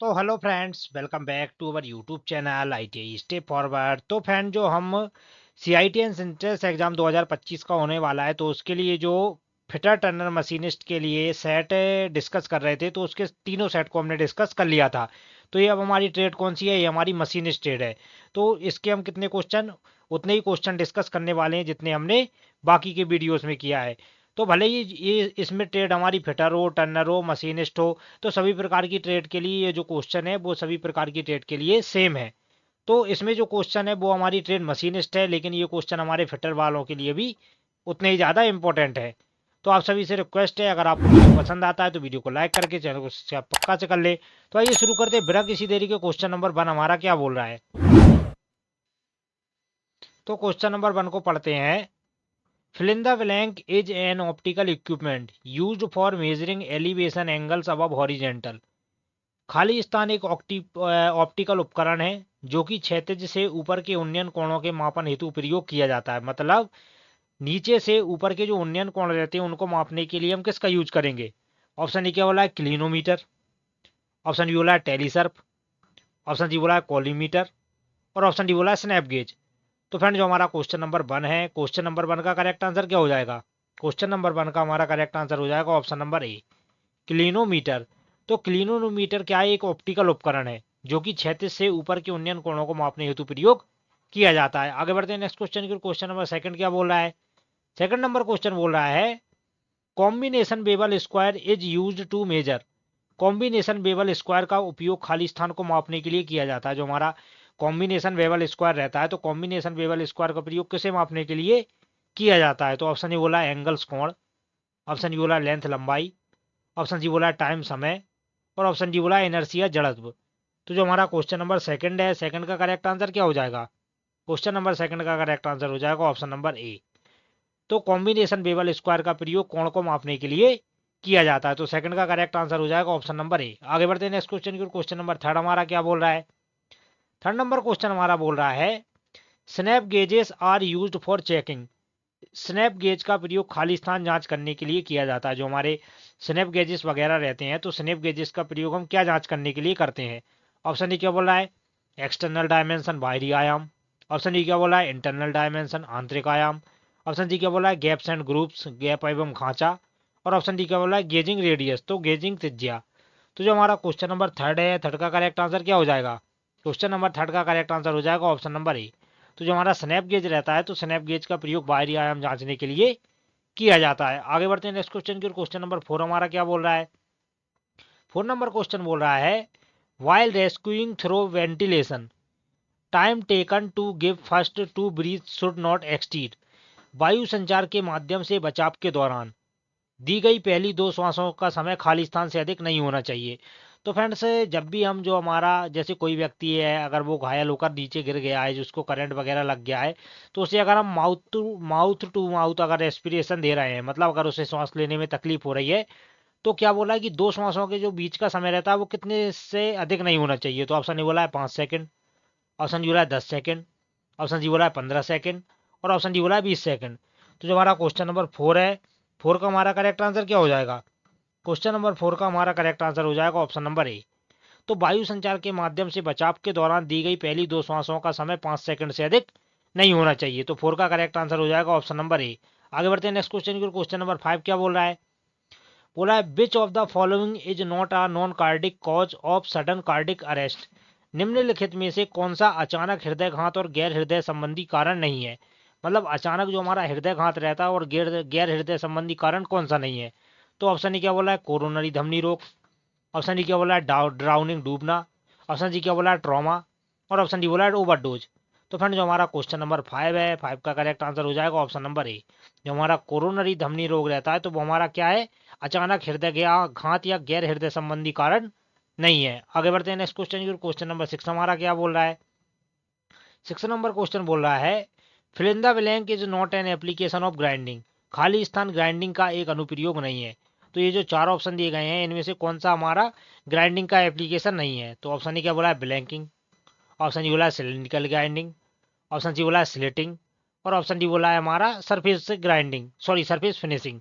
तो hello friends, welcome back to our YouTube channel ITI step forward. तो friend, जो हम CIT एंड एंट्रेंस एग्जाम 2025 का होने वाला है, तो उसके लिए जो फिटर टर्नर मशीनिस्ट के लिए सेट डिस्कस कर रहे थे, तो उसके तीनों सेट को हमने डिस्कस कर लिया था। तो ये अब हमारी ट्रेड कौन सी है? ये हमारी मशीनिस्ट ट्रेड है। तो इसके हम कितने क्वेश्चन, उतने ही क्वेश्चन डिस्कस करने वाले हैं जितने हमने बाकी के वीडियोस में किया है। तो भले ही ये इसमें ट्रेड हमारी फिटर हो, टर्नर हो, मशीनिस्ट हो, तो सभी प्रकार की ट्रेड के लिए ये जो क्वेश्चन है वो सभी प्रकार की ट्रेड के लिए सेम है। तो इसमें जो क्वेश्चन है वो हमारी ट्रेड मशीनिस्ट है, लेकिन ये क्वेश्चन हमारे फिटर वालों के लिए भी उतने ही ज़्यादा इंपॉर्टेंट है। तो आप सभी से रिक्वेस्ट है, अगर आपको वीडियो पसंद आता है तो वीडियो को लाइक करके चैनल को सब्सक्राइब पक्का से कर ले। तो आइए शुरू करते हैं बिना किसी देरी के। क्वेश्चन नंबर 1 हमारा क्या बोल रहा है? तो क्वेश्चन नंबर 1 को पढ़ते हैं। Fill in the blank is an optical equipment used for measuring elevation angles above horizontal। खाली स्थान एक ऑप्टिकल उपकरण है जो कि क्षैतिज से ऊपर के उन्नयन कोणों के मापन हेतु प्रयोग किया जाता है। मतलब नीचे से ऊपर के जो उन्नयन कोण रहते हैं उनको मापने के लिए हम किसका यूज करेंगे? ऑप्शन ए क्या बोला है? क्लिनोमीटर। ऑप्शन बी बोला है टेलीसर्प। ऑप्शन सी बोला है कॉलीमीटर। और ऑप्शन डी बोला है स्नैप गेज। तो फ्रेंड, जो हमारा क्वेश्चन नंबर 1 है, क्वेश्चन नंबर 1 का करेक्ट आंसर क्या हो जाएगा? क्वेश्चन नंबर 1 का हमारा करेक्ट आंसर हो जाएगा ऑप्शन नंबर ए, क्लिनोमीटर। तो क्लिनोमीटर क्या है? एक ऑप्टिकल उपकरण है जो कि क्षैतिज से ऊपर के उन्नयन कोणों को मापने हेतु प्रयोग किया जाता है। आगे बढ़ते हैं नेक्स्ट क्वेश्चन की। क्वेश्चन नंबर सेकंड क्या बोल रहा है? सेकंड नंबर क्वेश्चन बोल रहा है, combination bevel square is used to measure. Combination bevel square का उपयोग खाली स्थान को मापने के लिए किया जाता है। जो हमारा कॉम्बिनेशन बेवल स्क्वायर रहता है, तो कॉम्बिनेशन बेवल स्क्वायर का प्रयोग किसे मापने के लिए किया जाता है? तो ऑप्शन ए बोला एंगल्स कोण। ऑप्शन बी बोला लेंथ लंबाई। ऑप्शन सी बोला टाइम समय। और ऑप्शन डी बोला इनर्शिया जड़त्व। तो जो हमारा क्वेश्चन नंबर सेकंड है, सेकंड का करेक्ट आंसर क्या हो जाएगा? क्वेश्चन नंबर सेकंड का करेक्ट आंसर हो जाएगा ऑप्शन नंबर ए। तो कॉम्बिनेशन बेवल स्क्वायर का प्रयोग कोण को मापने के लिए किया जाता है। तो सेकंड का करेक्ट आंसर हो जाएगा ऑप्शन नंबर ए। आगे बढ़ते हैं नेक्स्ट क्वेश्चन की। क्वेश्चन नंबर थर्ड हमारा क्या बोल रहा है? थर्ड नंबर क्वेश्चन हमारा बोल रहा है, snap gauges are used for checking. Snap gauge का प्रयोग खाली स्थान जांच करने के लिए किया जाता है। जो हमारे स्नैप गेजेस वगैरह रहते हैं, तो स्नैप गेजेस का प्रयोग हम क्या जांच करने के लिए करते हैं? ऑप्शन डी क्या बोल रहा है? एक्सटर्नल डायमेंशन बाहरी आयाम। ऑप्शन डी क्या बोला है? इंटरनल डायमेंशन आंतरिक आयाम। ऑप्शन डी क्या बोला है? गैप्स एंड ग्रुप्स गैप एवं खांचा। और ऑप्शन डी क्या बोला है? गेजिंग रेडियस, तो गेजिंग त्रिज्या। तो जो हमारा क्वेश्चन नंबर थर्ड है, थर्ड का करेक्ट आंसर क्या हो जाएगा? क्वेश्चन नंबर थर्ड का करेक्ट आंसर हो जाएगा ऑप्शन नंबर ए। तो जो हमारा स्नैप गेज रहता है, तो स्नैप गेज का प्रयोग बाहरी आयाम जांचने के लिए किया जाता है। आगे बढ़ते हैं नेक्स्ट क्वेश्चन की। क्वेश्चन नंबर 4 हमारा क्या बोल रहा है? 4 नंबर क्वेश्चन बोल रहा है, while rescuing through ventilation time taken to give first to breathe should not exceed. वायु संचार के माध्यम से बचाव के दौरान दी गई पहली दो श्वासों का समय खाली स्थान से अधिक नहीं होना चाहिए। तो फ्रेंड्स, जब भी हम जो हमारा जैसे कोई व्यक्ति है, अगर वो घायल होकर नीचे गिर गया है, जिसको करंट वगैरह लग गया है, तो उसे अगर हम माउथ टू माउथ अगर रेस्पिरेशन दे रहे हैं, मतलब अगर उसे सांस लेने में तकलीफ हो रही है, तो क्या बोला है कि दो श्वासों के जो बीच का समय रहता है वो कितने से अधिक नहीं होना चाहिए? तो ऑप्शन ए बोला है 5 सेकंड। ऑप्शन डी बोला है 10 सेकंड। ऑप्शन सी बोला है 15 सेकंड। और ऑप्शन डी बोला है 20 सेकंड। तो जो हमारा क्वेश्चन नंबर 4 है, 4 का हमारा करेक्ट आंसर क्या हो जाएगा? क्वेश्चन नंबर 4 का हमारा करेक्ट आंसर हो जाएगा ऑप्शन नंबर ए। तो वायु संचार के माध्यम से बचाव के दौरान दी गई पहली दो श्वासों का समय 5 सेकंड से अधिक नहीं होना चाहिए। तो 4 का करेक्ट आंसर हो जाएगा ऑप्शन नंबर ए। आगे बढ़ते हैं नेक्स्ट क्वेश्चन की। क्वेश्चन नंबर 5 क्या बोल रहा है? बोला है, which of the following is not a non cardiac cause of sudden cardiac arrest. निम्नलिखित में से कौन सा अचानक हृदय घात और गैर हृदय संबंधी कारण नहीं है? मतलब अचानक जो हमारा हृदय घात रहता है और गैर गैर हृदय संबंधी कारण कौन सा नहीं है? तो ऑप्शन ए क्या बोला है? कोरोनरी धमनी रोग। ऑप्शन डी क्या बोला है? ड्राउनिंग डूबना। ऑप्शन सी क्या बोला है? ट्रॉमा। और ऑप्शन डी बोला है ओवरडोज। तो फ्रेंड, जो हमारा क्वेश्चन नंबर 5 है, 5 का करेक्ट आंसर हो जाएगा ऑप्शन नंबर ए। जो हमारा कोरोनरी धमनी रोग रहता है, तो वो हमारा क्या है? अचानक हृदय घात या गैर हृदय संबंधी कारण नहीं है। आगे बढ़ते हैं नेक्स्ट क्वेश्चन की। क्वेश्चन नंबर 6 हमारा क्या बोल रहा है? 6 नंबर क्वेश्चन बोल रहा है, fill in the blank is not an application of grinding. खाली स्थान ग्राइंडिंग का एक अनुप्रयोग नहीं है। तो ये जो चार ऑप्शन दिए गए हैं, इनमें से कौन सा हमारा ग्राइंडिंग का एप्लीकेशन नहीं है? तो ऑप्शन ए क्या बोला है? ब्लैंकिंग। ऑप्शन डी बोला है सिलिंड्रिकल ग्राइंडिंग। ऑप्शन सी बोला है स्लिटिंग। और ऑप्शन डी बोला है हमारा surface grinding, sorry surface finishing.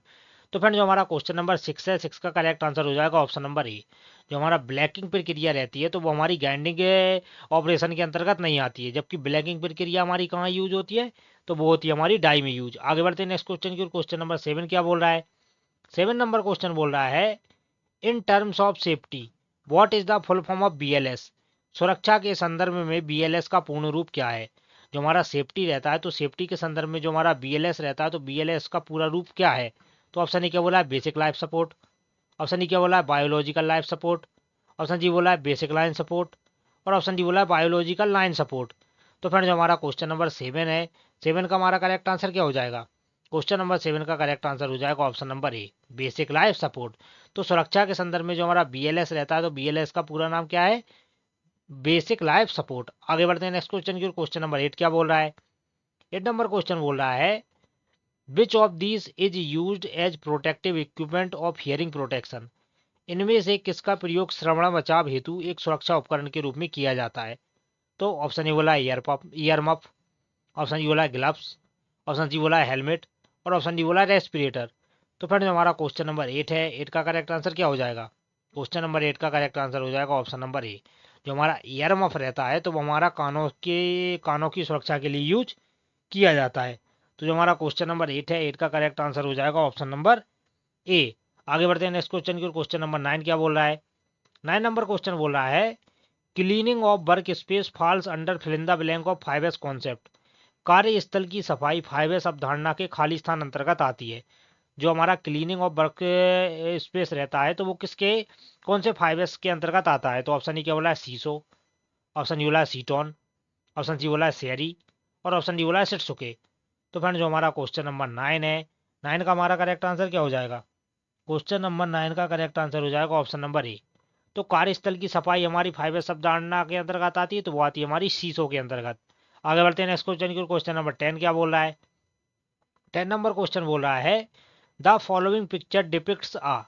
तो फ्रेंड जो हमारा क्वेश्चन नंबर 6 है, 6 का करेक्ट आंसर हो जाएगा ऑप्शन नंबर ए। जो हमारा ब्लैकिंग प्रक्रिया रहती है तो वो हमारी ग्राइंडिंग के ऑपरेशन के अंतर्गत नहीं आती है, जबकि ब्लैकिंग प्रक्रिया हमारी कहाँ यूज होती है, तो वो होती है हमारी डाई में यूज। आगे बढ़ते हैं नेक्स्ट क्वेश्चन की ओर। क्वेश्चन नंबर 7 क्या बोल रहा है? 7 नंबर क्वेश्चन बोल रहा है, in terms of safety what is the full form of BLS? सुरक्षा के संदर्भ में बीएलएस का पूर्ण रूप क्या है? जो हमारा सेफ्टी रहता है तो सेफ्टी के संदर्भ में जो हमारा बीएलएस रहता है तो बीएलएस का पूरा रूप क्या है? तो ऑप्शन ए क्या बोला है? Basic life support. Option D क्या बोला है? Biological life support. Option G बोला है बेसिक लाइन सपोर्ट। और ऑप्शन डी बोला है बायोलॉजिकल लाइन सपोर्ट। तो फ्रेंड जो हमारा क्वेश्चन नंबर 7 है, 7 का हमारा करेक्ट आंसर क्या हो जाएगा? क्वेश्चन नंबर 7 का करेक्ट आंसर हो जाएगा ऑप्शन नंबर ए, बेसिक लाइफ सपोर्ट। तो सुरक्षा के संदर्भ में जो हमारा बीएलएस रहता है तो बीएलएस का पूरा नाम क्या है? Basic life support. आगे बढ़ते हैं नेक्स्ट क्वेश्चन की ओर। क्वेश्चन नंबर 8 क्या बोल रहा है? 8 नंबर क्वेश्चन बोल रहा है, which of these is used as protective equipment of hearing protection? इनमें से किसका प्रयोग श्रवण बचाव हेतु एक सुरक्षा उपकरण के रूप में किया जाता है? तो ऑप्शन ए बोला है ईयर मफ। ऑप्शन जी बोला है ग्लव्स। ऑप्शन जी बोला है हेलमेट। और ऑप्शन डी बोला है रेस्पिरेटर। तो फ्रेंड हमारा क्वेश्चन नंबर 8 है, 8 का करेक्ट आंसर क्या हो जाएगा? क्वेश्चन नंबर 8 का करेक्ट आंसर हो जाएगा ऑप्शन नंबर ए। जो हमारा ईयर मफ रहता है तो वो हमारा कानों की सुरक्षा के लिए यूज किया जाता है। तो जो हमारा क्वेश्चन नंबर 8 है, 8 का करेक्ट आंसर हो जाएगा ऑप्शन नंबर ए। आगे बढ़ते हैं नेक्स्ट क्वेश्चन की ओर। क्वेश्चन नंबर 9 क्या बोल रहा है? 9 नंबर क्वेश्चन बोल रहा है, cleaning of work space falls under fill in the blank of 5S concept? कार्यस्थल की सफाई 5S अवधारणा के खाली स्थान अंतर्गत आती है। जो हमारा क्लीनिंग ऑफ वर्क स्पेस रहता है तो वो किसके, कौन से 5S के अंतर्गत आता है? तो ऑप्शन ई क्या बोला है? सीसो। ऑप्शन डी बोला है सीटोन। ऑप्शन सी बोला है सेरी। और ऑप्शन डी बोला है सिटसुके। तो फ्रेंड जो हमारा क्वेश्चन नंबर 9 है, 9 का हमारा करेक्ट आंसर क्या हो जाएगा? क्वेश्चन नंबर 9 का करेक्ट आंसर हो जाएगा ऑप्शन नंबर ए। तो कार्यस्थल की सफाई हमारी 5S अवधारणा के अंतर्गत आती है तो वो आती है हमारी सीसो के अंतर्गत। आगे बढ़ते हैं नेक्स्ट क्वेश्चन की। क्वेश्चन नंबर 10 क्या बोल रहा है? 10 नंबर क्वेश्चन बोल रहा है, the following picture depicts a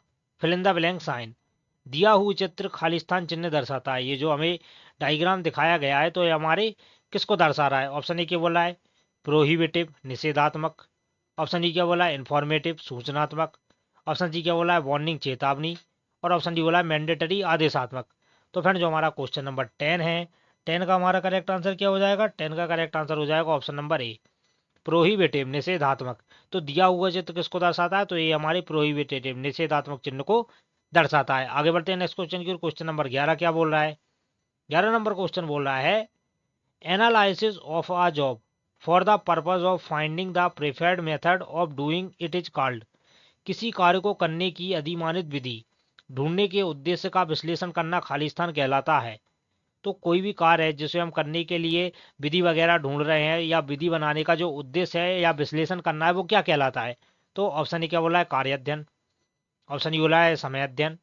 fill in the blank sign? दिया हुआ चित्र खालिस्तान चिन्ह दर्शाता है। ये जो हमें डायग्राम दिखाया गया है तो ये हमारे किसको दर्शा रहा है? ऑप्शन ए क्या बोला है? प्रोहिबिटिव निषेधात्मक। ऑप्शन डी क्या बोला है? इंफॉर्मेटिव सूचनात्मक। ऑप्शन जी क्या बोला है? वार्निंग चेतावनी। और ऑप्शन डी बोला है मैंडेटरी आदेशात्मक। तो फ्रेंड जो हमारा क्वेश्चन नंबर 10 है, 10 का हमारा करेक्ट आंसर क्या हो जाएगा? 10 का करेक्ट आंसर हो जाएगा ऑप्शन नंबर ए, प्रोहिबिटिव निषेधात्मक। तो दिया हुआ चित्र किसको दर्शाता है? तो ये हमारे प्रोहिबिटिव निषेधात्मक चिन्ह को दर्शाता है। आगे बढ़ते हैं नेक्स्ट क्वेश्चन की ओर। क्वेश्चन नंबर 11 क्या बोल रहा है? 11 नंबर क्वेश्चन बोल रहा है, analysis of a job for the purpose of finding the preferred method of doing it is called? किसी कार्य को करने की अधिमानित विधि ढूंढने के उद्देश्य का विश्लेषण करना खालिस्तान कहलाता है। तो कोई भी कार्य है जिसे हम करने के लिए विधि वगैरह ढूंढ रहे हैं या विधि बनाने का जो उद्देश्य है या विश्लेषण करना है वो क्या कहलाता है? तो ऑप्शन ए क्या बोला है? कार्य अध्ययन। ऑप्शन ई बोला है समय अध्ययन।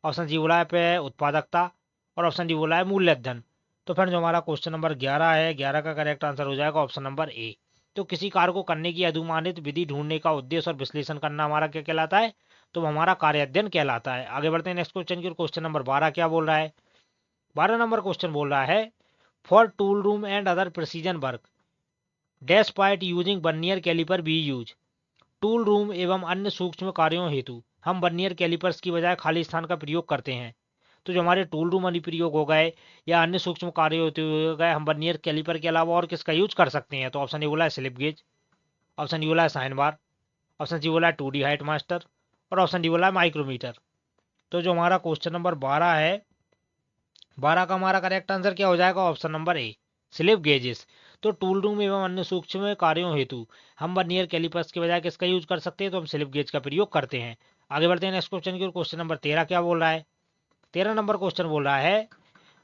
ऑप्शन जी बोला है पे उत्पादकता। और ऑप्शन डी बोला है मूल्य अध्ययन। तो फ्रेंड जो हमारा क्वेश्चन नंबर 11 है, 11 का करेक्ट आंसर हो जाएगा ऑप्शन नंबर ए। तो किसी कार्य को करने की अनुमानित विधि ढूंढने का उद्देश्य और विश्लेषण करना हमारा क्या कहलाता है? तो वो हमारा कार्य अध्ययन कहलाता है। आगे बढ़ते हैं नेक्स्ट क्वेश्चन की। क्वेश्चन नंबर 12 क्या बोल रहा है? 12 नंबर क्वेश्चन बोल रहा है, for tool room and other precision work dash पाइट using vernier caliper be use? Tool room एवं अन्य सूक्ष्म कार्यों हेतु हम वर्नियर कैलिपर्स की बजाय खाली स्थान का प्रयोग करते हैं। तो जो हमारे टूल रूम अनुप्रयोग हो गए या अन्य सूक्ष्म कार्य होते हो गए, हम वर्नियर कैलिपर के अलावा और किसका यूज कर सकते हैं? तो ऑप्शन ए बोला है स्लिप गेज। ऑप्शन डी बोला है साइन बार। ऑप्शन सी बोला है 2D हाइट मास्टर। और ऑप्शन डी बोला है माइक्रोमीटर। तो जो हमारा क्वेश्चन नंबर 12 है, 12 का हमारा करेक्ट आंसर क्या हो जाएगा? Option number A, slip gauges. तो टूल रूम एवं अन्य सूक्ष्म कार्यों हेतु हम वर्नियर कैलिपर्स के बजाय किसका यूज कर सकते हैं? तो हम स्लिप गेज का प्रयोग करते हैं। आगे बढ़ते हैं नेक्स्ट क्वेश्चन की ओर। क्वेश्चन नंबर 13 क्या बोल रहा है? 13 नंबर क्वेश्चन बोल रहा है,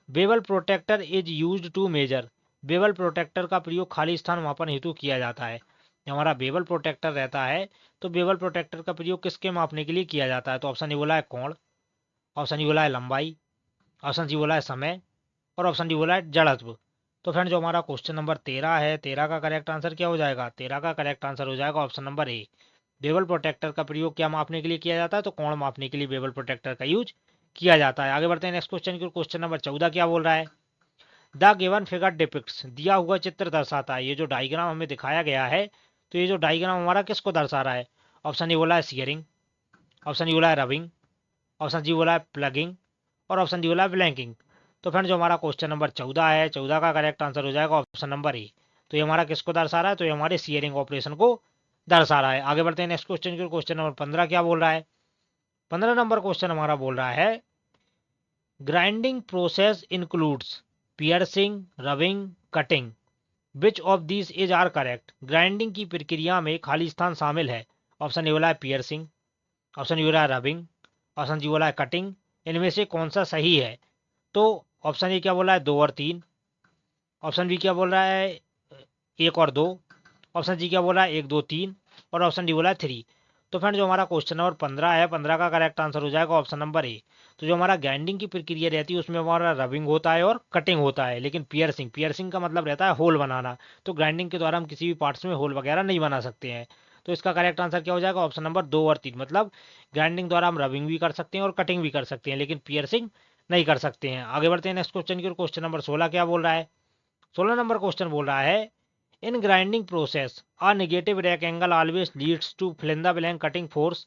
bevel protractor is used to measure? Bevel protractor का प्रयोग खाली स्थान मापन हेतु किया जाता है। हमारा बेवल प्रोटेक्टर रहता है तो बेवल प्रोटेक्टर का प्रयोग किसके मापने के लिए किया जाता है? तो ऑप्शन ए बोला है कोण। ऑप्शन ई बोला है लंबाई। ऑप्शन सी बोला है समय। और ऑप्शन डी बोला है जड़त्व। तो फ्रेंड जो हमारा क्वेश्चन नंबर 13 है, 13 का करेक्ट आंसर क्या हो जाएगा? 13 का करेक्ट आंसर हो जाएगा ऑप्शन नंबर ए, बेवल प्रोटेक्टर का प्रयोग क्या मापने के लिए किया जाता है? तो कोण मापने के लिए बेवल प्रोटेक्टर का यूज किया जाता है। आगे बढ़ते हैं नेक्स्ट क्वेश्चन की। क्वेश्चन नंबर 14 क्या बोल रहा है? द गिवन फिगर डिपिक्ट्स, दिया हुआ चित्र दर्शाता है। ये जो डायग्राम हमें दिखाया गया है तो ये जो डायग्राम हमारा किसको दर्शा रहा है? ऑप्शन ए बोला है सियरिंग। ऑप्शन डी बोला है रबिंग, ऑप्शन सी बोला है प्लगिंग और ऑप्शन डी बोला है ब्लैंकिंग। तो फ्रेंड जो हमारा क्वेश्चन नंबर 14 है, 14 का करेक्ट आंसर हो जाएगा ऑप्शन नंबर ए। तो ये हमारा किसको दर्शा रहा है, तो ये हमारे शेयरिंग ऑपरेशन को दर्शा रहा है। आगे बढ़ते हैं नेक्स्ट क्वेश्चन की। क्वेश्चन नंबर 15 क्या बोल रहा है, 15 नंबर क्वेश्चन हमारा बोल रहा है grinding process includes piercing, rubbing, cutting, which of this is are correct. Grinding की प्रक्रिया में खाली स्थान शामिल है। ऑप्शन ए बोला है पियर्सिंग, ऑप्शन बी बोला है रबिंग, ऑप्शन जी बोला है कटिंग। इनमें से कौन सा सही है। तो ऑप्शन ए क्या बोला है 2 और 3, ऑप्शन बी क्या बोल रहा है 1 और 2, ऑप्शन जी क्या बोला है 1 2 3 और ऑप्शन डी बोला है 3। तो फ्रेंड जो हमारा क्वेश्चन नंबर 15 है, 15 का करेक्ट आंसर हो जाएगा ऑप्शन नंबर ए। तो जो हमारा ग्राइंडिंग की प्रक्रिया रहती है उसमें हमारा रबिंग होता है और कटिंग होता है, लेकिन पियर्सिंग, पियर्सिंग का मतलब रहता है होल बनाना। तो ग्राइंडिंग के द्वारा हम किसी भी पार्ट्स में होल वगैरह नहीं बना सकते हैं। तो इसका करेक्ट आंसर क्या हो जाएगा ऑप्शन नंबर 2 और 3। मतलब ग्राइंडिंग द्वारा हम रबिंग भी कर सकते हैं और कटिंग भी कर सकते हैं, लेकिन पियर्सिंग नहीं कर सकते हैं। आगे बढ़ते हैं नेक्स्ट क्वेश्चन की ओर। क्वेश्चन नंबर 16 क्या बोल रहा है, 16 नंबर क्वेश्चन बोल रहा है इन grinding process a negative rake angle always leads to fill in the blank cutting force,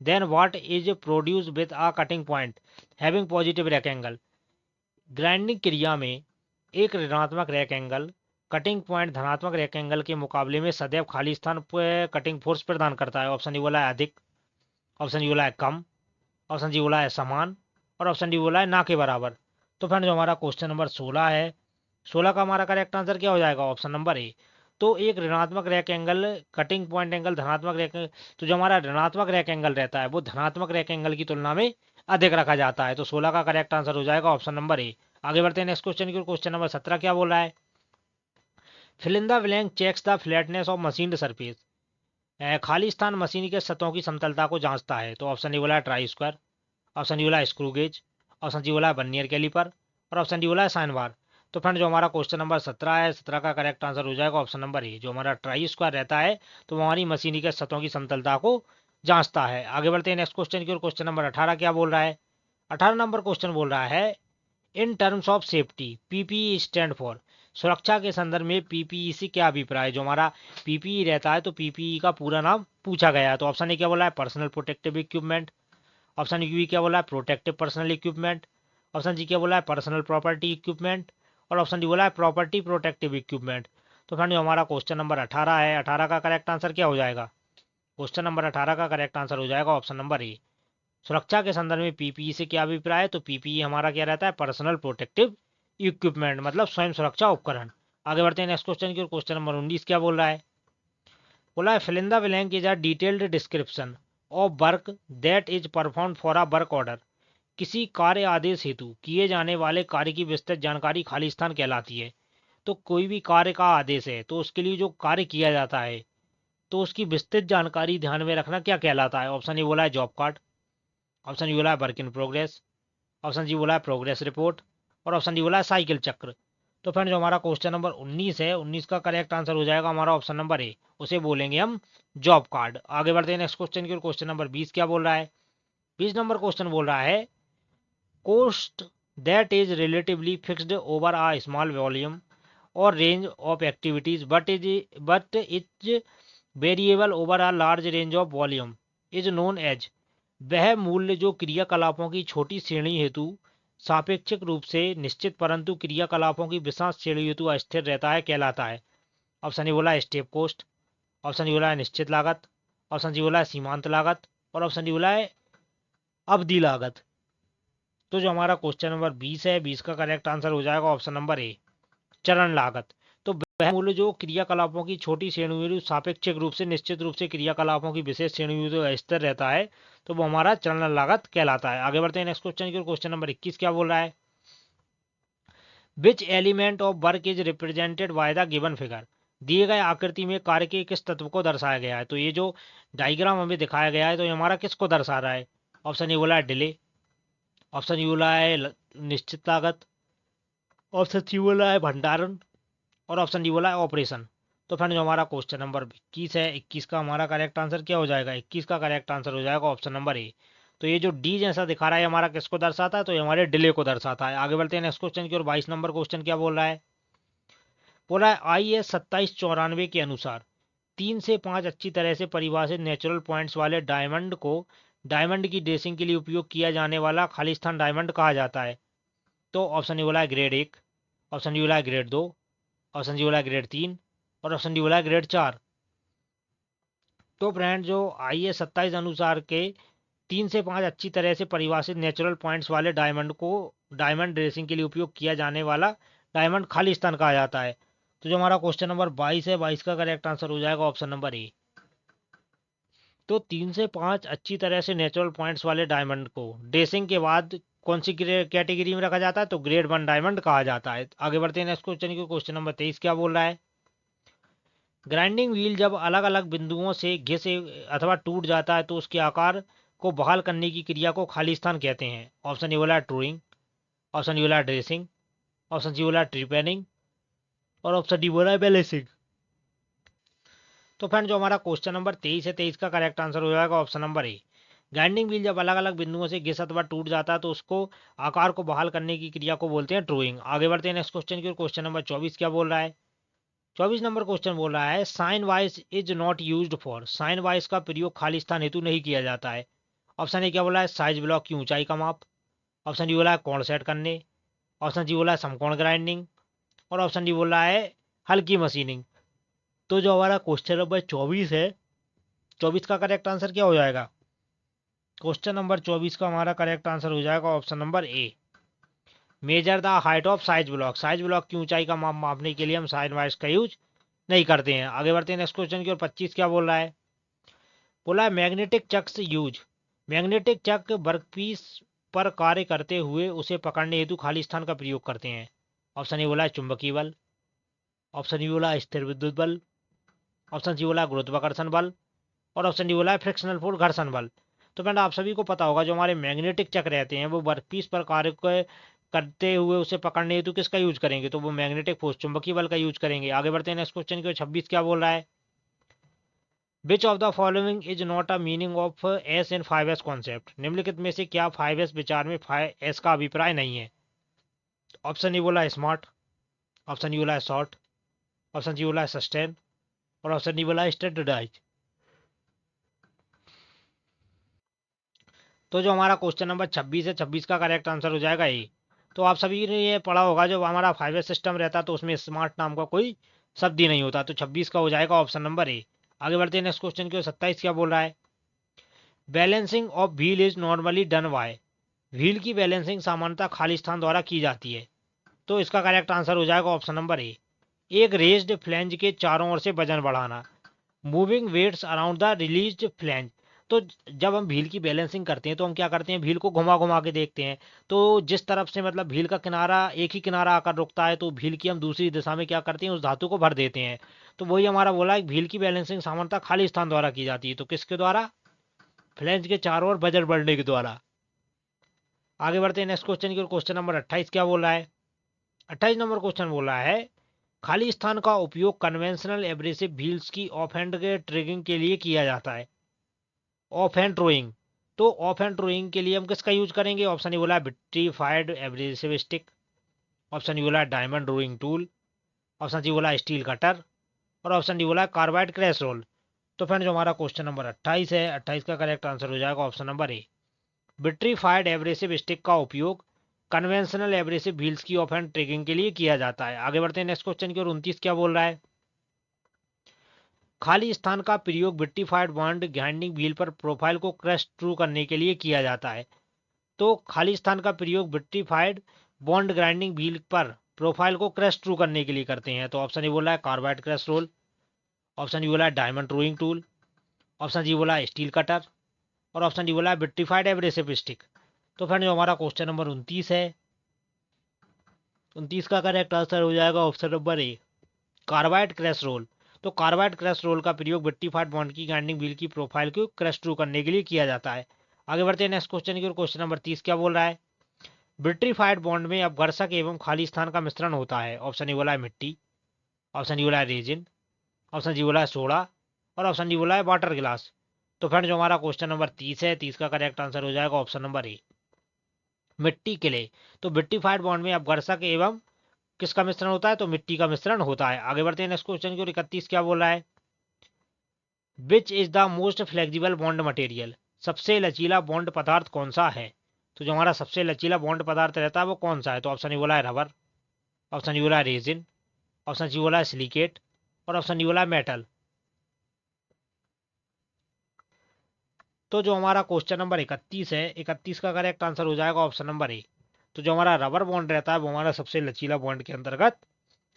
then what is produced with a cutting point having positive rake angle। Grinding क्रिया में एक ऋणात्मक रैक एंगल कटिंग पॉइंट धनात्मक rack angle के मुकाबले में सदैव खाली स्थान पर कटिंग फोर्स प्रदान करता है। ऑप्शन डी बोला है अधिक, ऑप्शन डी बोला है कम, ऑप्शन जी बोला है समान और ऑप्शन डी बोला है ना के बराबर। तो फ्रेंड जो हमारा क्वेश्चन नंबर 16 है, 16 का हमारा करेक्ट आंसर क्या हो जाएगा ऑप्शन नंबर ए। तो एक ऋणात्मक rack angle cutting point angle धनात्मक रैक, तो जो हमारा ऋणात्मक रैक एंगल रहता है वो धनात्मक रैक एंगल की तुलना में अधिक रखा जाता है। तो 16 का करेक्ट आंसर हो जाएगा ऑप्शन नंबर ए। आगे बढ़ते हैं नेक्स्ट क्वेश्चन की ओर। क्वेश्चन नंबर 17 क्या बोल रहा है fill in the blank checks the flatness of machined surface. खाली स्थान मशीन के सतहों की समतलता को जांचता है। तो ऑप्शन ए बोला है ट्राई स्क्वायर, ऑप्शन डी बोला है स्क्रू गेज, ऑप्शन सी बोला है वर्नियर कैलिपर और ऑप्शन डी बोला है साइन बार। तो फ्रेंड जो हमारा क्वेश्चन नंबर 17 है, 17 का करेक्ट आंसर हो जाएगा ऑप्शन नंबर ए। जो हमारा ट्राई स्क्वायर रहता है तो वो हमारी मशीनी के सतहों की समतलता को जांचता है। आगे बढ़ते हैं नेक्स्ट क्वेश्चन की ओर। क्वेश्चन नंबर 18 क्या बोल रहा है, 18 नंबर क्वेश्चन बोल रहा है in terms of safety PPE stand for. सुरक्षा के संदर्भ में पीपीई से क्या अभिप्राय है। जो हमारा पीपीई रहता है तो पीपीई का पूरा नाम पूछा गया है। तो ऑप्शन ए क्या बोला है personal protective equipment, option B क्या बोला है protective personal equipment, option G क्या बोला है पर्सनल प्रॉपर्टी इक्विपमेंट और ऑप्शन डी बोला है प्रॉपर्टी प्रोटेक्टिव इक्विपमेंट। तो फ्रेंड जो हमारा क्वेश्चन नंबर 18 है, 18 का करेक्ट आंसर क्या हो जाएगा, क्वेश्चन नंबर 18 का करेक्ट आंसर हो जाएगा ऑप्शन नंबर ए। सुरक्षा के संदर्भ में पीपीई से क्या अभिप्राय है, तो पीपीई हमारा क्या रहता है पर्सनल प्रोटेक्टिव इक्विपमेंट, मतलब स्वयं सुरक्षा उपकरण। आगे बढ़ते हैं नेक्स्ट क्वेश्चन की ओर। क्वेश्चन नंबर 19 क्या बोल रहा है, बोला है fill in the blank is a detailed description of work that is perform for a work order. किसी कार्य आदेश हेतु किए जाने वाले कार्य की विस्तृत जानकारी खाली स्थान कहलाती है। तो कोई भी कार्य का आदेश है तो उसके लिए जो कार्य किया जाता है तो उसकी विस्तृत जानकारी ध्यान में रखना क्या कहलाता है। ऑप्शन ए बोला है जॉब कार्ड, ऑप्शन बी बोला है work in progress, option G बोला है प्रोग्रेस रिपोर्ट और ऑप्शन डी बोला है साइकिल चक्र। तो फ्रेंड जो हमारा क्वेश्चन नंबर 19 है, 19 का करेक्ट आंसर हो जाएगा हमारा ऑप्शन नंबर ए, उसे बोलेंगे हम जॉब कार्ड। आगे बढ़ते हैं नेक्स्ट क्वेश्चन की ओर। क्वेश्चन नंबर 20 क्या बोल रहा है, 20 नंबर क्वेश्चन बोल रहा है cost that is relatively fixed over a small volume or range of activities but is variable over a large range of volume is known as। वह मूल्य जो क्रियाकलापों की छोटी श्रेणी हेतु सापेक्षिक रूप से निश्चित परंतु क्रियाकलापों की विशाल श्रेणी हेतु अस्थिर रहता है कहलाता है। ऑप्शन ए बोला है स्टेप कोस्ट, ऑप्शन डी बोला है निश्चित लागत, ऑप्शन सी बोला है सीमांत लागत और ऑप्शन डी बोला है अवधि लागत। तो जो हमारा क्वेश्चन नंबर 20 है, 20 का करेक्ट आंसर हो जाएगा ऑप्शन नंबर ए चरण लागत। तो वह मूल्य जो क्रियाकलापों की छोटी श्रेणी सापेक्षिक रूप से निश्चित रूप से क्रियाकलापों की विशेष श्रेणी जो स्थिर रहता है तो वो हमारा चरण लागत कहलाता है। आगे बढ़ते हैं नेक्स्ट क्वेश्चन की ओर। क्वेश्चन नंबर 21 क्या बोल रहा है which element of work is represented by the given figure. दिए गए आकृति में कार्य के किस तत्व को दर्शाया गया है। तो ये जो डायग्राम हमें दिखाया गया है तो ये हमारा किसको दर्शा रहा है। ऑप्शन ए बोला है डिले, ऑप्शन यू बोला है निश्चित लागत, ऑप्शन सी बोला है भंडारण और ऑप्शन डी बोला है ऑपरेशन। तो फ्रेंड जो हमारा क्वेश्चन नंबर 21 है, 21 का हमारा करेक्ट आंसर क्या हो जाएगा, 21 का करेक्ट आंसर हो जाएगा ऑप्शन नंबर ए। तो ये जो डी जैसा दिखा रहा है हमारा किसको दर्शाता है, तो ये हमारे डिले को दर्शाता है। आगे बढ़ते हैं नेक्स्ट क्वेश्चन की ओर। 22 नंबर क्वेश्चन क्या बोल रहा है, बोला है IS 2794 के अनुसार 3 से 5 अच्छी तरह से परिभाषित नेचुरल पॉइंट्स वाले डायमंड को डायमंड की ड्रेसिंग के लिए उपयोग किया जाने वाला खालिस्तान डायमंड कहा जाता है? तो ऑप्शन ये बोला है ग्रेड 1, ऑप्शन ये बोला है ग्रेड 2, ऑप्शन ये बोला है ग्रेड 3 और ऑप्शन ये बोला है ग्रेड 4। तो फ्रेंड जो IS 27 अनुसार के 3 से 5 अच्छी तरह से परिभाषित नेचुरल पॉइंट्स वाले डायमंड को डायमंड ड्रेसिंग के लिए उपयोग किया जाने वाला डायमंड खालिस्तान कहा जाता है। तो जो हमारा क्वेश्चन नंबर 22 है, 22 का करेक्ट आंसर हो जाएगा ऑप्शन नंबर ए। तो 3 से 5 अच्छी तरह से नेचुरल पॉइंट्स वाले डायमंड को ड्रेसिंग के बाद कौन सी कैटेगरी में रखा जाता है? तो ग्रेड 1 डायमंड कहा जाता है। आगे बढ़ते हैं नेक्स्ट क्वेश्चन की। क्वेश्चन नंबर 23 क्या बोल रहा है? ग्राइंडिंग व्हील जब अलग अलग बिंदुओं से घिसे अथवा टूट जाता है तो उसके आकार को बहाल करने की क्रिया को खालिस्तान कहते हैं। ऑप्शन ए बोला ट्रूइंग, ऑप्शन डी बोला ड्रेसिंग, ऑप्शन सी बोला ट्रिपेनिंग और ऑप्शन डी बोला बैलेंसिंग। तो फ्रेंड जो हमारा क्वेश्चन नंबर 23 है, 23 का करेक्ट आंसर हो जाएगा ऑप्शन नंबर ए। ग्राइंडिंग व्हील जब अलग अलग बिंदुओं से घिस अथवा टूट जाता है तो उसको आकार को बहाल करने की क्रिया को बोलते हैं ट्रूइंग। आगे बढ़ते हैं नेक्स्ट क्वेश्चन की। क्वेश्चन नंबर 24 क्या बोल रहा है? 24 नंबर क्वेश्चन बोल रहा है sine vise is not used for. Sine vise का प्रयोग खालिस्तान हेतु नहीं किया जाता है। ऑप्शन ए क्या बोला है? साइज ब्लॉक की ऊंचाई का माप, ऑप्शन डी बोला है कोण सेट करने, ऑप्शन डी बोला है समकोण ग्राइंडिंग और ऑप्शन डी बोला है हल्की मशीनिंग। तो जो हमारा क्वेश्चन नंबर 24 है, 24 का करेक्ट आंसर क्या हो जाएगा? क्वेश्चन नंबर 24 का हमारा करेक्ट आंसर हो जाएगा option number A. Measure the height of size block. Size block की ऊंचाई का माप मापने के लिए हम साइन वाइज का यूज नहीं करते हैं। आगे बढ़ते हैं नेक्स्ट क्वेश्चन की ओर। 25 क्या बोल रहा है? बोला है मैग्नेटिक चक्स यूज। मैग्नेटिक चक वर्कपीस पर कार्य करते हुए उसे पकड़ने हेतु खालिस्तान का प्रयोग करते हैं। ऑप्शन ए बोला है चुंबकीय बल, ऑप्शन बी बोला है स्थिर विद्युत बल, ऑप्शन सी बोला है गुरुत्वाकर्षण बल और ऑप्शन डी बोला है फ्रिक्शनल फोर्स घर्षण बल। तो फ्रेंड आप सभी को पता होगा जो हमारे मैग्नेटिक चक रहते हैं वो वर्कपीस पर कार्य करते हुए उसे पकड़ने हेतु किसका यूज करेंगे? तो वो मैग्नेटिक फोर्स चुंबकीय बल का यूज करेंगे। आगे बढ़ते हैं नेक्स्ट क्वेश्चन की। 26 क्या बोल रहा है? Which of the following is not a meaning of S in 5S concept. निम्नलिखित में से क्या 5S विचार में 5S का अभिप्राय नहीं है? ऑप्शन ए बोला है स्मार्ट, ऑप्शन ए बोला है शॉर्ट, ऑप्शन सी बोला है सस्टेन और ऑप्शन डी बोला है स्टैंडर्डाइज। तो जो हमारा क्वेश्चन नंबर 26 है, 26 का करेक्ट आंसर हो जाएगा ए। तो आप सभी ने ये पढ़ा होगा जब हमारा 5S सिस्टम रहता है तो उसमें स्मार्ट नाम का कोई शब्द ही नहीं होता। तो 26 का हो जाएगा ऑप्शन नंबर ए। आगे बढ़ते हैं नेक्स्ट क्वेश्चन की। 27 क्या बोल रहा है? Balancing of wheel is normally done by. Wheel की बैलेंसिंग सामान्यतः खालिस्तान द्वारा की जाती है। तो इसका करेक्ट आंसर हो जाएगा ऑप्शन नंबर ए। एक रेज्ड फ्लैंज के चारों ओर से वजन बढ़ाना, moving weights around the released flange. तो जब हम व्हील की बैलेंसिंग करते हैं तो हम क्या करते हैं? व्हील को घुमा घुमा के देखते हैं। तो जिस तरफ से मतलब व्हील का किनारा एक ही किनारा आकर रुकता है तो व्हील की हम दूसरी दिशा में क्या करते हैं? उस धातु को भर देते हैं। तो वही हमारा बोला है व्हील की बैलेंसिंग सामान्यतः खाली स्थान द्वारा की जाती है। तो किसके द्वारा? फ्लैंज के चारों ओर वजन बढ़ने के द्वारा। आगे बढ़ते हैं नेक्स्ट क्वेश्चन की ओर। क्वेश्चन नंबर 28 क्या बोल रहा है? 28 नंबर क्वेश्चन बोल रहा है खाली स्थान का उपयोग कन्वेंशनल एब्रेसिव व्हील्स की ऑफ हैंड के ट्रिगिंग के लिए किया जाता है। Off hand truing. तो ऑफ हैंड ड्रोइंग के लिए हम किसका यूज करेंगे? ऑप्शन ए बोला vitrified abrasive stick, option A बोला diamond truing tool, option C बोला स्टील कटर और ऑप्शन डी बोला कार्बाइड क्रैश रोल। तो फ्रेंड जो हमारा क्वेश्चन नंबर 28 है, 28 का करेक्ट आंसर हो जाएगा ऑप्शन नंबर ए। विट्रीफाइड एब्रेसिव स्टिक का उपयोग कन्वेंशनल एब्रेसिव व्हील्स की ऑफ हैंड ट्रिगिंग के लिए किया जाता है। आगे बढ़ते हैं नेक्स्ट क्वेश्चन की ओर। 29 क्या बोल रहा है? खाली स्थान का प्रयोग विट्रीफाइड बॉन्ड ग्राइंडिंग व्हील पर प्रोफाइल को क्रश थ्रू करने के लिए किया जाता है। तो खाली स्थान का प्रयोग विट्रीफाइड बॉन्ड ग्राइंडिंग व्हील पर प्रोफाइल को क्रश थ्रू करने के लिए करते हैं। तो ऑप्शन ए बोला है carbide crush roll, option D बोला है diamond rowing tool, option D बोला है स्टील कटर और ऑप्शन डी बोला है विट्रीफाइड एब्रेसिव स्टिक। तो फ्रेंड जो हमारा क्वेश्चन नंबर 29 है, 29 का करेक्ट आंसर हो जाएगा option number A, carbide crush roll. तो कार्बाइड क्रश रोल का प्रयोग विट्रीफाइड बॉन्ड की ग्राइंडिंग व्हील की प्रोफाइल को क्रश थ्रू करने के लिए किया जाता है। आगे बढ़ते हैं नेक्स्ट क्वेश्चन की ओर। क्वेश्चन नंबर 30 क्या बोल रहा है? विट्रीफाइड बॉन्ड में अपघर्षक एवं खाली स्थान का मिश्रण होता है। ऑप्शन ए बोला है मिट्टी, ऑप्शन डी बोला है रेजिन, ऑप्शन डी बोला है सोडा और ऑप्शन डी बोला है वाटर गिलास। तो फ्रेंड जो हमारा क्वेश्चन नंबर 30 है, 30 का करेक्ट आंसर हो जाएगा ऑप्शन नंबर ए, मिट्टी के लिए। तो विट्रीफाइड बॉन्ड में अपघर्षक एवं किसका मिश्रण होता है? तो मिट्टी का मिश्रण होता है। आगे बढ़ते हैं नेक्स्ट क्वेश्चन की ओर। 31 क्या बोल रहा है? Which is the most flexible bond material. सबसे लचीला बॉन्ड पदार्थ कौन सा है? तो जो हमारा सबसे लचीला बॉन्ड पदार्थ रहता है वो कौन सा है? तो ऑप्शन ए बोला है रबर, ऑप्शन बी बोला है रेजिन, ऑप्शन सी बोला है सिलिकेट और ऑप्शन डी बोला है मेटल। तो जो हमारा क्वेश्चन नंबर 31 है, 31 का करेक्ट आंसर हो जाएगा ऑप्शन नंबर ए। तो जो हमारा रबर बॉन्ड रहता है वो हमारा सबसे लचीला बॉन्ड के अंतर्गत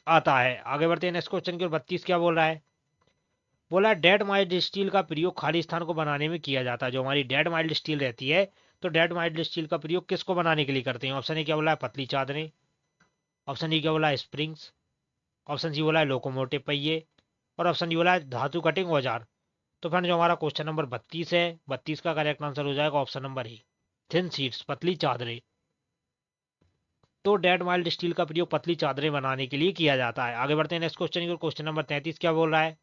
आता है। आगे बढ़ते हैं नेक्स्ट क्वेश्चन की ओर। 32 क्या बोल रहा है? बोला डेड माइल्ड स्टील का प्रयोग खाली स्थान को बनाने में किया जाता है। जो हमारी डेड माइल्ड स्टील रहती है, तो डेड माइल्ड स्टील का प्रयोग किसको बनाने के लिए करते हैं? ऑप्शन ए क्या बोला है पतली चादरें, ऑप्शन डी क्या बोला है स्प्रिंग्स, ऑप्शन सी बोला है लोकोमोटिव पहिए और ऑप्शन डी बोला है धातु कटिंग औजार। तो फ्रेंड जो हमारा क्वेश्चन नंबर 32 है, 32 का करेक्ट आंसर हो जाएगा ऑप्शन नंबर ए, थिन शीट्स, पतली चादरें। तो डेड माइल्ड स्टील का प्रयोग पतली चादरें बनाने के लिए किया जाता है। आगे बढ़ते हैं नेक्स्ट क्वेश्चन की ओर। क्वेश्चन नंबर 33 क्या बोल रहा है?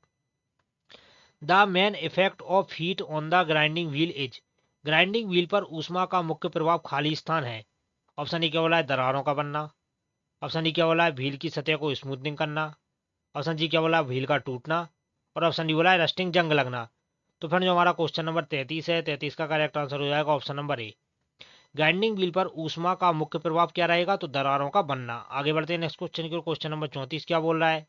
The main effect of heat on the grinding wheel is. Grinding wheel पर ऊष्मा का मुख्य प्रभाव खाली स्थान है। ऑप्शन ए क्या बोला है दरारों का बनना, ऑप्शन डी क्या बोला है व्हील की सतह को स्मूथनिंग करना, ऑप्शन जी क्या बोला है व्हील का टूटना और ऑप्शन डी बोला है रस्टिंग जंग लगना। तो फ्रेंड जो हमारा क्वेश्चन नंबर 33 है, 33 का करेक्ट आंसर हो जाएगा ऑप्शन नंबर ए, ग्राइंडिंग व्हील पर ऊष्मा का मुख्य प्रभाव क्या रहेगा? तो दरारों का बनना। आगे बढ़ते हैं नेक्स्ट क्वेश्चन की ओर। क्वेश्चन नंबर 34 क्या बोल रहा है?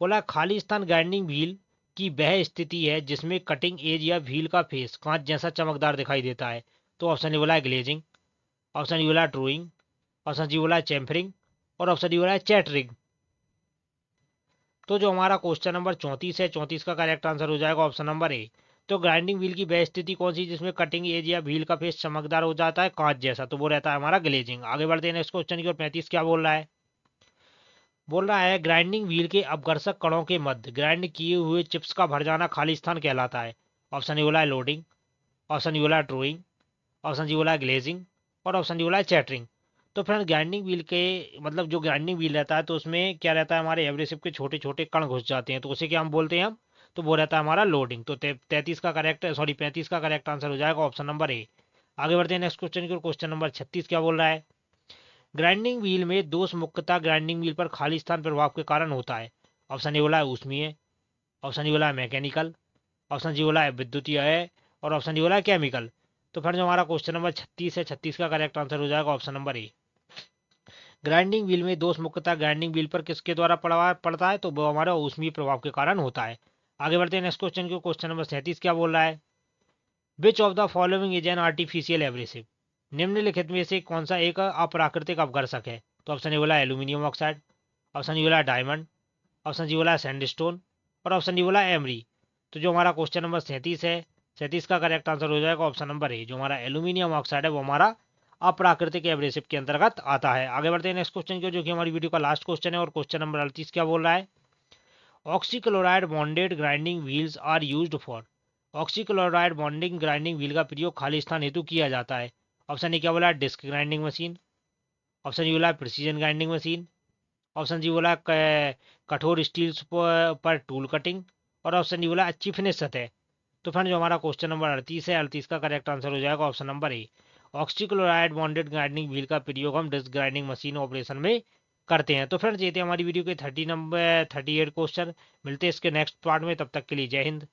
बोला खाली स्थान ग्राइंडिंग व्हील की वह स्थिति है जिसमें कटिंग एज या व्हील का फेस कांच जैसा चमकदार दिखाई देता है। तो ऑप्शन ए बोला है ग्लेजिंग, ऑप्शन डी बोला है ड्रोइंग, ऑप्शन जी बोला है चैम्फरिंग और ऑप्शन डी बोला है चैटरिंग। तो जो हमारा क्वेश्चन नंबर 34 है, 34 का करेक्ट आंसर हो जाएगा ऑप्शन नंबर ए। तो ग्राइंडिंग व्हील की वह स्थिति कौन सी जिसमें कटिंग एज या व्हील का फेस चमकदार हो जाता है कांच जैसा? तो वो रहता है हमारा ग्लेजिंग। आगे बढ़ते हैं नेक्स्ट क्वेश्चन की ओर। 35 क्या बोल रहा है? बोल रहा है ग्राइंडिंग व्हील के अपघर्षक कणों के मध्य ग्राइंड किए हुए चिप्स का भर जाना खाली स्थान कहलाता है। ऑप्शन ए बोला है लोडिंग, ऑप्शन डी बोला है ड्रोइंग, ऑप्शन जी बोला है ग्लेजिंग और ऑप्शन डी बोला है चैटरिंग। तो फ्रेंड ग्राइंडिंग व्हील के मतलब जो ग्राइंडिंग व्हील रहता है तो उसमें क्या रहता है, हमारे एब्रेसिव के छोटे छोटे कण घुस जाते हैं, तो उसे क्या हम बोलते हैं हम? तो वो रहता है हमारा लोडिंग। तो 33 का करेक्ट, सॉरी 35 का करेक्ट आंसर हो जाएगा ऑप्शन नंबर ए। आगे बढ़ते हैं नेक्स्ट क्वेश्चन की ओर। क्वेश्चन नंबर 36 क्या बोल रहा है? ग्राइंडिंग व्हील में दोष मुख्यतः ग्राइंडिंग व्हील पर खाली स्थान प्रभाव के कारण होता है। ऑप्शन ए बोला है ऊष्मीय, ऑप्शन डी बोला है मैकेनिकल, ऑप्शन जी बोला है विद्युतीय है और ऑप्शन डी बोला है केमिकल। तो फ्रेंड जो हमारा क्वेश्चन नंबर 36 है, 36 का करेक्ट आंसर हो जाएगा ऑप्शन नंबर ए। ग्राइंडिंग व्हील में दोष मुख्यतः ग्राइंडिंग व्हील पर किसके द्वारा पड़ता है? तो वो हमारा ऊष्मीय प्रभाव के कारण होता है। आगे बढ़ते हैं नेक्स्ट क्वेश्चन की। क्वेश्चन नंबर 37 क्या बोल रहा है? Which of the following is an artificial abrasive. निम्नलिखित में से कौन सा एक अप्राकृतिक अपघर्षक है? तो ऑप्शन ए बोला है एल्यूमिनियम ऑक्साइड, ऑप्शन डी बोला है डायमंड, ऑप्शन जी बोला है सैंडस्टोन और ऑप्शन डी बोला है एमरी। तो जो हमारा क्वेश्चन नंबर 37 है, 37 का करेक्ट आंसर हो जाएगा ऑप्शन नंबर ए। जो हमारा एल्यूमिनियम ऑक्साइड है वो हमारा अप्राकृतिक एब्रेसिव के अंतर्गत आता है। आगे बढ़ते हैं नेक्स्ट क्वेश्चन की, जो कि हमारी वीडियो का लास्ट क्वेश्चन है। और क्वेश्चन नंबर 38 क्या बोल रहा है? Oxychloride bonded grinding wheels are used for. Oxychloride bonding grinding wheel का प्रयोग खाली स्थान हेतु किया जाता है। ऑप्शन ए क्या बोला है disc grinding machine, option B बोला है precision grinding machine, option G बोला है कठोर स्टील्स पर टूल कटिंग और ऑप्शन डी बोला अच्छी फिनिश सतह। तो फ्रेंड जो हमारा क्वेश्चन नंबर 38 है, 38 का करेक्ट आंसर हो जाएगा ऑप्शन नंबर ए। ऑक्सीक्लोराइड बॉन्डेड ग्राइंडिंग व्हील का प्रयोग हम डिस्क ग्राइंडिंग मशीन ऑपरेशन में करते हैं। तो फ्रेंड्स ये थे हमारी वीडियो के 38 क्वेश्चन। मिलते हैं इसके नेक्स्ट पार्ट में, तब तक के लिए जय हिंद।